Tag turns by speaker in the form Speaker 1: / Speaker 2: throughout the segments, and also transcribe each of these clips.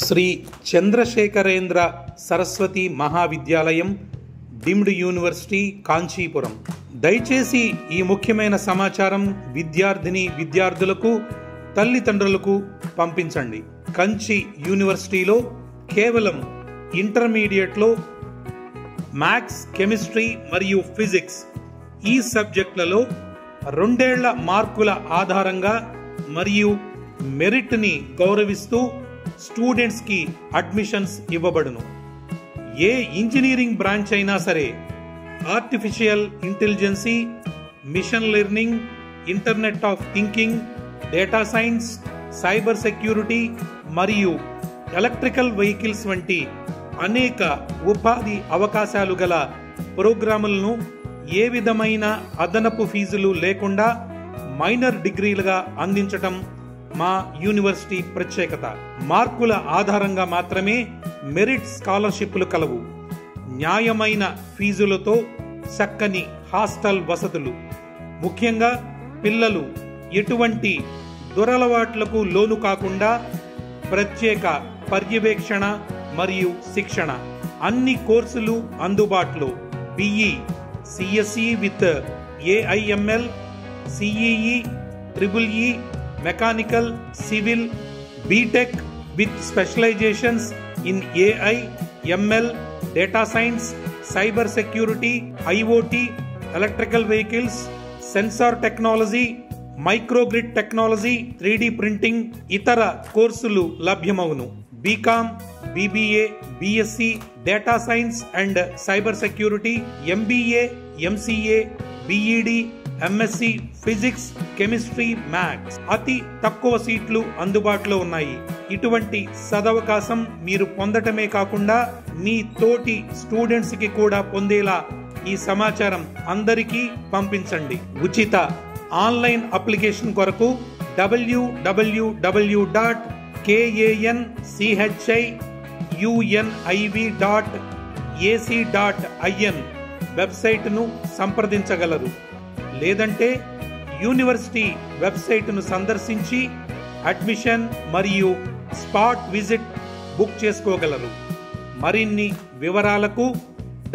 Speaker 1: Shri Chandrasekharendra Saraswati Mahavidyalayam deemed university Kanchipuram. దయచేసి ఈ ముఖ్యమైన సమాచారం విద్యార్థులకు తల్లిదండ్రులకు పంపించండి. కంచి యూనివర్సిటీలో కేవలం ఇంటర్మీడియట్లో మ్యాథ్స్, కెమిస్ట్రీ మరియు ఫిజిక్స్ ఈ సబ్జెక్టులలో 2 ఏళ్ల మార్కుల ఆధారంగా మరియు మెరిట్ని గౌరవిస్తూ స్టూడెంట్స్కి అడ్మిషన్స్ ఇవ్వబడును. ఏ ఇంజనీరింగ్ బ్రాంచ్ అయినా సరే artificial intelligence, machine learning, internet of thinking, data science, cyber security మరియు ఎలక్ట్రికల్ వెహికల్స్ వంటి అనేక ఉపాధి అవకాశాలు గల ప్రోగ్రాములను ఏ విధమైన అదనపు ఫీజులు లేకుండా మైనర్ డిగ్రీలుగా అందించటం మా యూనివర్సిటీ ప్రత్యేకత. మార్కుల ఆధారంగా మాత్రమే మెరిట్ స్కాలర్షిప్లు కలవు. న్యాయమైన ఫీజులతో చక్కని హాస్టల్ వసతులు. ముఖ్యంగా పిల్లలు ఎటువంటి దురలవాట్లకు లోను కాకుండా ప్రత్యేక పర్యవేక్షణ మరియు శిక్షణ. అన్ని కోర్సులు అందుబాటులో. BE, CSE with AIML, CEE, EEE, mechanical, civil, BTech with specialisations in AI, ML, data science, cyber security, IoT, electrical vehicles, sensor technology, microgrid technology, 3D printing, ఇతర కోర్సులు లభ్యమవును. BCom, BBA, BSc, data science and cyber security, MBA, MCA, BEd, MSc physics, chemistry, maths. అతి తక్కువ సీట్లు అందుబాటులో ఉన్నాయి. ఇటువంటి సదవకాశం మీరు పొందటమే కాకుండా మీ తోటి స్టూడెంట్స్ కి కూడా పొందేలా ఈ సమాచారం అందరికీ పంపించండి. ఉచిత ఆన్లైన్ అప్లికేషన్ కొరకు www.kanchiuniv.ac.in వెబ్సైట్ను సంప్రదించగలరు. లేదంటే యూనివర్సిటీ వెబ్సైట్ను సందర్శించి అడ్మిషన్ మరియు స్పాట్ విజిట్ బుక్ చేసుకోగలరు. మరిన్ని వివరాలకు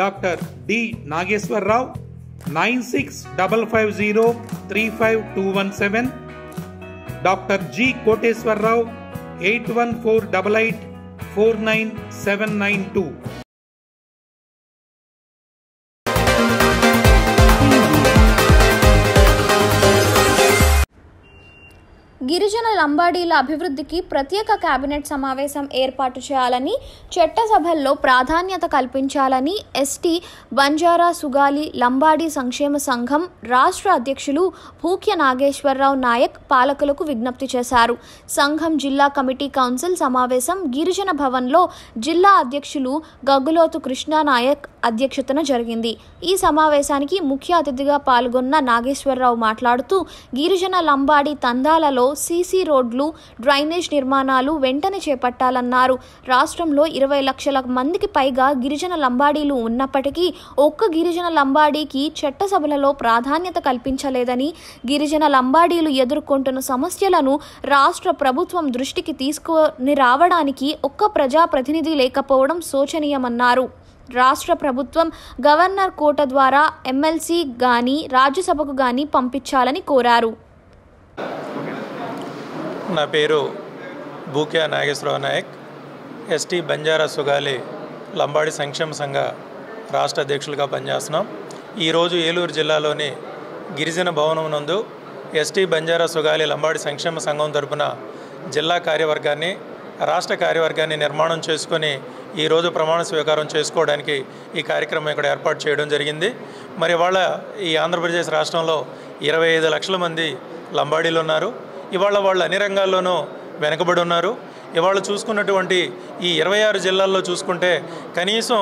Speaker 1: doctor D Nageswararao 9655035217, doctor G Koteswararao 8148849792.
Speaker 2: గిరిజన లంబాడీల అభివృద్ధికి ప్రత్యేక కేబినెట్ సమావేశం ఏర్పాటు చేయాలని, చట్టసభల్లో ప్రాధాన్యత కల్పించాలని ఎస్టీ బంజారా సుగాలి లంబాడీ సంక్షేమ సంఘం రాష్ట్ర అధ్యక్షులు భూక్య నాగేశ్వరరావు నాయక్ పాలకులకు విజ్ఞప్తి చేశారు. సంఘం జిల్లా కమిటీ కౌన్సిల్ సమావేశం గిరిజన భవన్లో జిల్లా అధ్యక్షులు గగ్గులోతు కృష్ణానాయక్ అధ్యక్షతన జరిగింది. ఈ సమావేశానికి ముఖ్య అతిథిగా పాల్గొన్న నాగేశ్వరరావు మాట్లాడుతూ గిరిజన లంబాడీ తండాలలో సీసీ రోడ్లు, డ్రైనేజ్ నిర్మాణాలు వెంటనే చేపట్టాలన్నారు. రాష్ట్రంలో 20 లక్షల మందికి పైగా గిరిజన లంబాడీలు ఉన్నప్పటికీ ఒక్క గిరిజన లంబాడీకి చట్టసభలలో ప్రాధాన్యత కల్పించలేదని, గిరిజన లంబాడీలు ఎదుర్కొంటున్న సమస్యలను రాష్ట్ర ప్రభుత్వం దృష్టికి తీసుకొని రావడానికి ఒక్క ప్రజాప్రతినిధి లేకపోవడం శోచనీయమన్నారు. రాష్ట్ర ప్రభుత్వం గవర్నర్ కోట ద్వారా ఎమ్మెల్సీ గాని రాజ్యసభకు గాని పంపించాలని కోరారు.
Speaker 3: నా పేరు భూక్య నాగేశ్వరరావు నాయక్, ఎస్టీ బంజారా సుగాలి లంబాడి సంక్షేమ సంఘ రాష్ట్ర అధ్యక్షులుగా పనిచేస్తున్నాం. ఈరోజు ఏలూరు జిల్లాలోని గిరిజన భవనం నందు ఎస్టీ బంజారా సుగాలి లంబాడి సంక్షేమ సంఘం తరపున జిల్లా కార్యవర్గాన్ని, రాష్ట్ర కార్యవర్గాన్ని నిర్మాణం చేసుకొని ఈరోజు ప్రమాణ స్వీకారం చేసుకోవడానికి ఈ కార్యక్రమం ఇక్కడ ఏర్పాటు చేయడం జరిగింది. మరి ఇవాళ ఈ ఆంధ్రప్రదేశ్ రాష్ట్రంలో 25 లక్షల మంది లంబాడీలు ఉన్నారు. ఇవాళ వాళ్ళు అన్ని రంగాల్లోనూ వెనుకబడి ఉన్నారు. ఇవాళ చూసుకున్నటువంటి ఈ 26 జిల్లాల్లో చూసుకుంటే కనీసం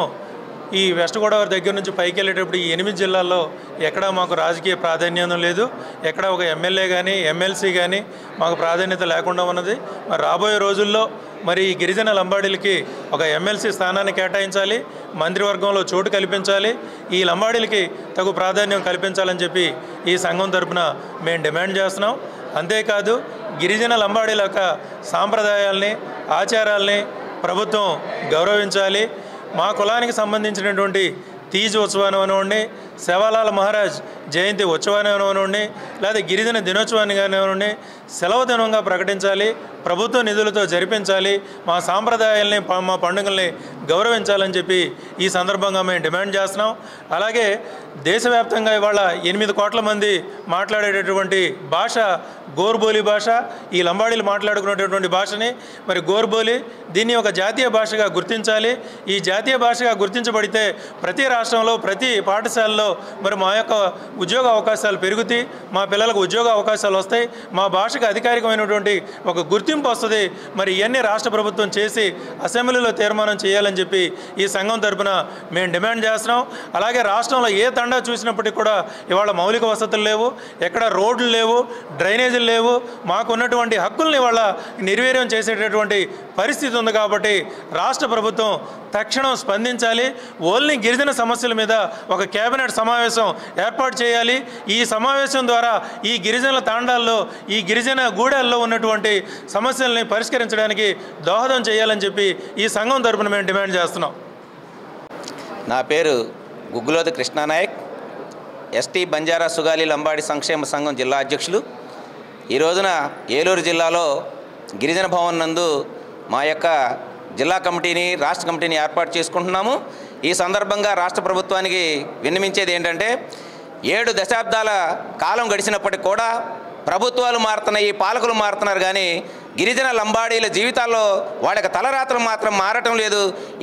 Speaker 3: ఈ వెస్ట్ గోదావరి దగ్గర నుంచి పైకి వెళ్ళేటప్పుడు ఈ 8 జిల్లాల్లో ఎక్కడా మాకు రాజకీయ ప్రాధాన్యం లేదు. ఎక్కడ ఒక ఎమ్మెల్యే కానీ ఎమ్మెల్సీ కానీ మాకు ప్రాధాన్యత లేకుండా ఉన్నది. మరి రాబోయే రోజుల్లో మరి ఈ గిరిజన లంబాడీలకి ఒక ఎమ్మెల్సీ స్థానాన్ని కేటాయించాలి, మంత్రివర్గంలో చోటు కల్పించాలి, ఈ లంబాడీలకి తగు ప్రాధాన్యం కల్పించాలని చెప్పి ఈ సంఘం తరపున మేము డిమాండ్ చేస్తున్నాం. అంతేకాదు గిరిజన లంబాడీల యొక్క సాంప్రదాయాల్ని, ఆచారాల్ని ప్రభుత్వం గౌరవించాలి. మా కులానికి సంబంధించినటువంటి తీజ్ ఉత్సవాన్ని అవనివ్వండి, సేవాలాల్ మహారాజ్ జయంతి ఉత్సవాన్ని అవనివ్వండి, లేదా గిరిజన దినోత్సవాన్ని కానివ్వండి సెలవు దినంగా ప్రకటించాలి. ప్రభుత్వ నిధులతో జరిపించాలి. మా సాంప్రదాయాల్ని, మా పండుగల్ని గౌరవించాలని చెప్పి ఈ సందర్భంగా మేము డిమాండ్ చేస్తున్నాం. అలాగే దేశవ్యాప్తంగా ఇవాళ 8 కోట్ల మంది మాట్లాడేటటువంటి భాష గోర్బోలి భాష. ఈ లంబాడీలు మాట్లాడుకునేటటువంటి భాషని మరి గోర్బోలి, దీన్ని ఒక జాతీయ భాషగా గుర్తించాలి. ఈ జాతీయ భాషగా గుర్తించబడితే ప్రతి రాష్ట్రంలో, ప్రతి పాఠశాలలో మరి మా యొక్క ఉద్యోగ అవకాశాలు పెరుగుతాయి, మా పిల్లలకు ఉద్యోగ అవకాశాలు వస్తాయి, మా భాషకు అధికారికమైనటువంటి ఒక గుర్తింపు వస్తుంది. మరి ఇవన్నీ రాష్ట్ర ప్రభుత్వం చేసి అసెంబ్లీలో తీర్మానం చేయాలని చెప్పి ఈ సంఘం తరఫున మేము డిమాండ్ చేస్తున్నాం. అలాగే రాష్ట్రంలో ఏ తండా చూసినప్పటికీ కూడా ఇవాళ మౌలిక వసతులు లేవు, ఎక్కడ రోడ్లు లేవు, డ్రైనేజీలు లేవు. మాకున్నటువంటి హక్కుల్ని ఇవాళ నిర్వీర్యం చేసేటటువంటి పరిస్థితి ఉంది. కాబట్టి రాష్ట్ర ప్రభుత్వం తక్షణం స్పందించాలి. ఓన్లీ గిరిజన సమస్యల మీద ఒక కేబినెట్ సమావేశం ఏర్పాటు చేయాలి. ఈ సమావేశం ద్వారా ఈ గిరిజనుల తాండాల్లో, ఈ గిరిజన గూడెల్లో ఉన్నటువంటి సమస్యల్ని పరిష్కరించడానికి దోహదం చేయాలని చెప్పి ఈ సంఘం తరపున మేము డిమాండ్ చేస్తున్నాం.
Speaker 4: నా పేరు గుగ్గులోతు కృష్ణానాయక్, ఎస్టీ బంజారా సుగాలి లంబాడి సంక్షేమ సంఘం జిల్లా అధ్యక్షులు. ఈ రోజున ఏలూరు జిల్లాలో గిరిజన భవన్ నందు మా యొక్క జిల్లా కమిటీని, రాష్ట్ర కమిటీని ఏర్పాటు చేసుకుంటున్నాము. ఈ సందర్భంగా రాష్ట్ర ప్రభుత్వానికి విన్నవించేది ఏంటంటే, 7 దశాబ్దాల కాలం గడిచినప్పటికి కూడా ప్రభుత్వాలు మారుతున్నాయి, పాలకులు మారుతున్నారు, కానీ గిరిజన లంబాడీల జీవితాల్లో వాళ్ళకి తలరాత్రులు మాత్రం మారటం లేదు.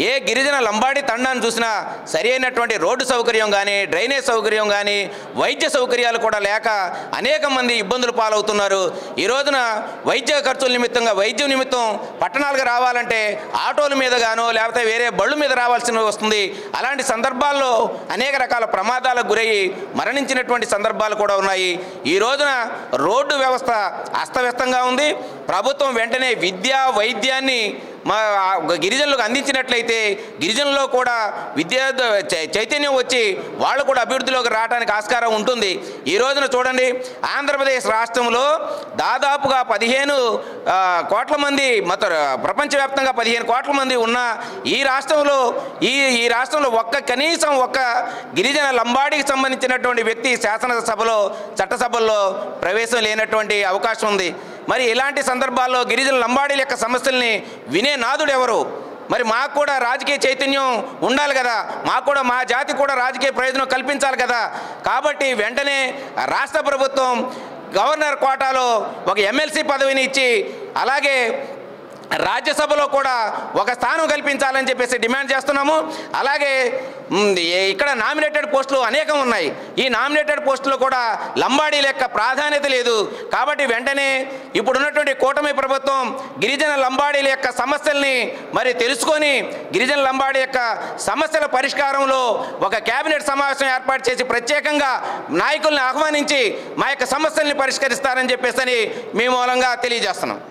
Speaker 4: ఏ గిరిజన లంబాడీ తండాన్ని చూసినా సరి అయినటువంటి రోడ్డు సౌకర్యం కానీ, డ్రైనేజ్ సౌకర్యం కానీ, వైద్య సౌకర్యాలు కూడా లేక అనేక మంది ఇబ్బందులు పాలవుతున్నారు. ఈ రోజున వైద్య ఖర్చుల నిమిత్తంగా, వైద్యం నిమిత్తం పట్టణాలకు రావాలంటే ఆటోల మీద గానో లేకపోతే వేరే బళ్ళు మీద రావాల్సి వస్తుంది. అలాంటి సందర్భాల్లో అనేక రకాల ప్రమాదాలకు గురయ్యి మరణించినటువంటి సందర్భాలు కూడా ఉన్నాయి. ఈ రోజున రోడ్డు వ్యవస్థ అస్తవ్యస్తంగా ఉంది. ప్రభుత్వం వెంటనే విద్య, వైద్యాన్ని మా గిరిజనులకు అందించినట్లయితే గిరిజనుల్లో కూడా విద్యా చైతన్యం వచ్చి వాళ్ళు కూడా అభివృద్ధిలోకి రావడానికి ఆస్కారం ఉంటుంది. ఈ రోజున చూడండి, ఆంధ్రప్రదేశ్ రాష్ట్రంలో దాదాపుగా 15 కోట్ల మంది, మొత్తం ప్రపంచవ్యాప్తంగా 15 కోట్ల మంది ఉన్న ఈ రాష్ట్రంలో కనీసం ఒక్క గిరిజన లంబాడికి సంబంధించినటువంటి వ్యక్తి శాసనసభలో, చట్టసభల్లో ప్రవేశం లేనటువంటి అవకాశం ఉంది. మరి ఇలాంటి సందర్భాల్లో గిరిజన లంబాడీల యొక్క సమస్యల్ని వినే నాదుడు ఎవరు? మరి మాకు కూడా రాజకీయ చైతన్యం ఉండాలి కదా, మాకు కూడా, మా జాతి కూడా రాజకీయ ప్రయోజనం కల్పించాలి కదా. కాబట్టి వెంటనే రాష్ట్ర ప్రభుత్వం గవర్నర్ కోటాలో ఒక ఎమ్మెల్సీ పదవిని ఇచ్చి, అలాగే రాజ్యసభలో కూడా ఒక స్థానం కల్పించాలని చెప్పేసి డిమాండ్ చేస్తున్నాము. అలాగే ఇక్కడ నామినేటెడ్ పోస్టులు అనేకం ఉన్నాయి. ఈ నామినేటెడ్ పోస్టులు కూడా లంబాడీల యొక్క ప్రాధాన్యత లేదు. కాబట్టి వెంటనే ఇప్పుడున్నటువంటి కూటమి ప్రభుత్వం గిరిజన లంబాడీల యొక్క సమస్యల్ని మరి తెలుసుకొని, గిరిజన లంబాడీ యొక్క సమస్యల పరిష్కారంలో ఒక కేబినెట్ సమావేశం ఏర్పాటు చేసి ప్రత్యేకంగా నాయకుల్ని ఆహ్వానించి మా యొక్క సమస్యల్ని పరిష్కరిస్తారని చెప్పేసి మీ మూలంగా తెలియజేస్తున్నాం.